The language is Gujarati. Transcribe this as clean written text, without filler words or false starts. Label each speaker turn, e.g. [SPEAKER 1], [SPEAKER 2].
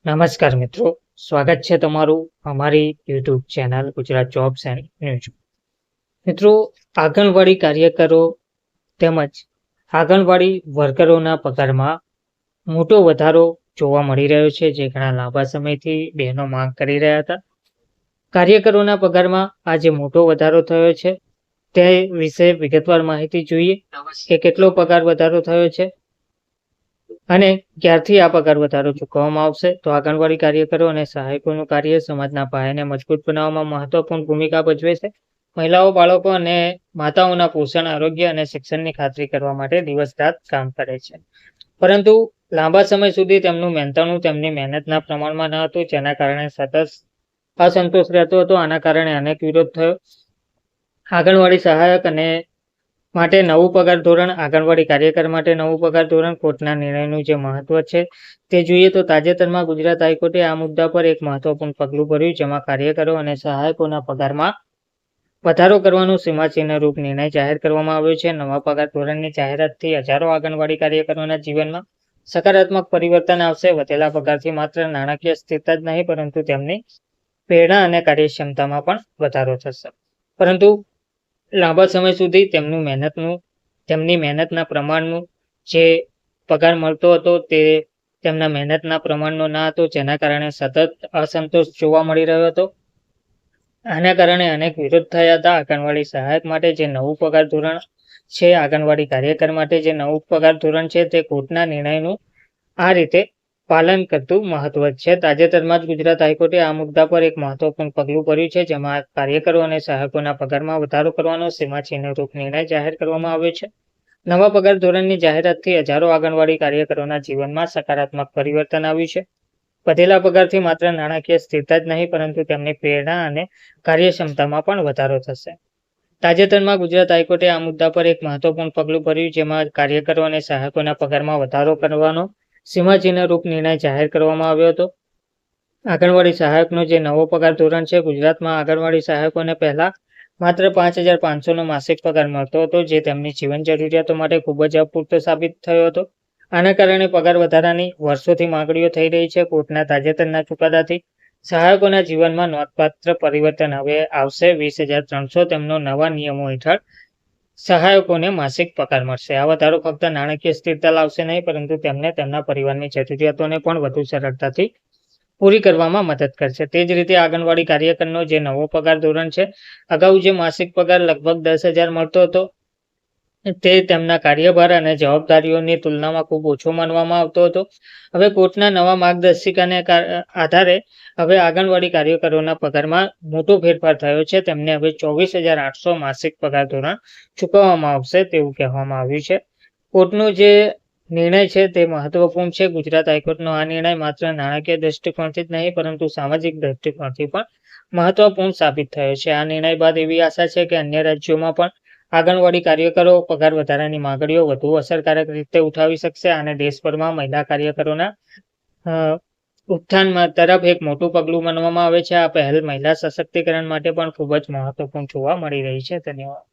[SPEAKER 1] નમસ્કાર મિત્રો, સ્વાગત છે તમારું અમારી YouTube channel Gujarat jobs and news. મિત્રો, આંગણવાડી કાર્યકરો તેમજ આંગણવાડી વર્કરોના પગારમાં મોટો વધારો જોવા મળી રહ્યો છે, જે ઘણા લાંબા સમયથી બહેનો માંગ કરી રહ્યા હતા. કાર્યકરોના પગારમાં આજે મોટો વધારો થયો છે, તે વિશે વિગતવાર માહિતી જોઈએ કે કેટલો પગાર વધારો થયો છે અને ક્યારથી આ પગાર વધારો ચૂકવવામાં આવશે. તો આંગણવાડી કાર્યકરો અને સહાયકોનું કાર્ય સમાજના પાયાને મજબૂત બનાવવામાં મહત્વપૂર્ણ ભૂમિકા ભજવે છે. મહિલાઓ, બાળકો અને માતાઓના પોષણ, આરોગ્ય અને શિક્ષણની ખાતરી કરવા માટે દિવસ રાત કામ કરે છે, પરંતુ લાંબા સમય સુધી તેમનું મહેનતાણું તેમની મહેનતના પ્રમાણમાં ન હતું, જેના કારણે સતત અસંતોષ રહેતો હતો. આના કારણે અનેક વિરોધ થયો. આંગણવાડી સહાયક અને માટે નવું પગાર ધોરણ, આંગણવાડી કાર્યકર માટે નવું પગાર ધોરણ, કોર્ટના નિર્ણયનું જે મહત્વ છે તે જોઈએ તો તાજેતરમાં ગુજરાત હાઈકોર્ટે આ મુદ્દા પર એક મહત્વપૂર્ણ પગલું ભર્યું, જેમાં કાર્યકરો અને સહાયકોના પગારમાં વધારો કરવાનો સીમાચિહ્નરૂપ નિર્ણય જાહેર કરવામાં આવ્યો છે. નવા પગાર ધોરણની જાહેરાતથી હજારો આંગણવાડી કાર્યકરોના જીવનમાં સકારાત્મક પરિવર્તન આવશે. વધેલા પગારથી માત્ર નાણાકીય સ્થિરતા જ નહીં, પરંતુ તેમની પ્રેરણા અને કાર્યક્ષમતામાં પણ વધારો થશે. પરંતુ લાંબા સમય સુધી તેમની મહેનતના પ્રમાણનું જે પગાર મળતો હતો તે તેમના મહેનતના પ્રમાણનો ન હતો, જેના કારણે સતત અસંતોષ જોવા મળી રહ્યો હતો. આના કારણે અનેક વિરોધ થયા હતા. આંગણવાડી સહાયક માટે જે નવું પગાર ધોરણ છે, આંગણવાડી કાર્યકર માટે જે નવું પગાર ધોરણ છે, તે કોર્ટના નિર્ણયનું આ રીતે પાલન કરતું મહત્વ છે. તાજેતરમાં જ ગુજરાત હાઈકોર્ટે આ મુદ્દા પર એક મહત્વપૂર્ણ પગલું ભર્યું છે, જેમાં કાર્યકરો અને સહાયકોના પગારમાં વધારો કરવાનો સીમાચિહ્નરૂપ નિર્ણય જાહેર કરવામાં આવ્યો છે. નવા પગાર ધોરણની જાહેરાતથી હજારો આંગણવાડી કાર્યકરોના જીવનમાં સકારાત્મક પરિવર્તન આવ્યું છે. વધેલા પગારથી માત્ર નાણાકીય સ્થિરતા જ નહીં, પરંતુ તેમની પ્રેરણા અને કાર્યક્ષમતામાં પણ વધારો થશે. તાજેતરમાં ગુજરાત હાઈકોર્ટે આ મુદ્દા પર એક મહત્વપૂર્ણ પગલું ભર્યું, જેમાં કાર્યકરો અને સહાયકોના પગારમાં વધારો કરવાનો સીમાચિહ્નરૂપ નિર્ણય જાહેર કરવામાં આવ્યો હતો. આંગણવાડી સહાયકનો જે નવો પગાર ધોરણ છે, ગુજરાતમાં આંગણવાડી સહાયકોને પહેલા માત્ર 5,500નો માસિક પગાર મળતો હતો, જે તેમની જીવન જરૂરિયાતો માટે ખૂબ જ અપૂરતો સાબિત થયો હતો. આના કારણે પગાર વધારાની વર્ષોથી માંગણીઓ થઈ રહી છે. કોર્ટના તાજેતરના ચુકાદાથી સહાયકોના જીવનમાં નોંધપાત્ર પરિવર્તન હવે આવશે. 20,300 તેમનો નવા નિયમો હેઠળ સહાયકોને માસિક પગાર મળશે. આ વધારો ફક્ત નાણાકીય સ્થિરતા લાવશે નહીં, પરંતુ તેમને તેમના પરિવારની જરૂરિયાતોને પણ વધુ સરળતાથી પૂરી કરવામાં મદદ કરશે. તે જ રીતે આંગણવાડી કાર્યકરનો જે નવો પગાર ધોરણ છે, અગાઉ જે માસિક પગાર લગભગ 10,000 મળતો હતો, તે તેમના કાર્યભાર અને જવાબદારીઓની તુલનામાં ખૂબ ઓછો માનવામાં આવતો હતો. હવે કોર્ટના નવા માર્ગદર્શિકાને આધારે હવે આંગણવાડી કાર્યકરોના પગારમાં મોટો ફેરફાર થયો છે. તેમને હવે 24,800 માસિક પગાર ધોરણ ચૂકવવામાં આવશે તેવું કહેવામાં આવ્યું છે. કોર્ટનો જે નિર્ણય છે તે મહત્વપૂર્ણ છે. ગુજરાત હાઈકોર્ટનો આ નિર્ણય માત્ર નાણાકીય દ્રષ્ટિકોણથી જ નહીં, પરંતુ સામાજિક દ્રષ્ટિકોણથી પણ મહત્વપૂર્ણ સાબિત થયો છે. આ નિર્ણય બાદ એવી આશા છે કે અન્ય રાજ્યોમાં પણ આંગણવાડી કાર્યકરો પગાર વધારાની માંગણીઓ વધુ અસરકારક રીતે ઉઠાવી શકશે અને દેશભરમાં મહિલા કાર્યકરોના ઉત્થાન તરફ એક મોટું પગલું માનવામાં આવે છે. આ પહેલ મહિલા સશક્તિકરણ માટે પણ ખૂબ જ મહત્વપૂર્ણ જોવા મળી રહી છે. ધન્યવાદ.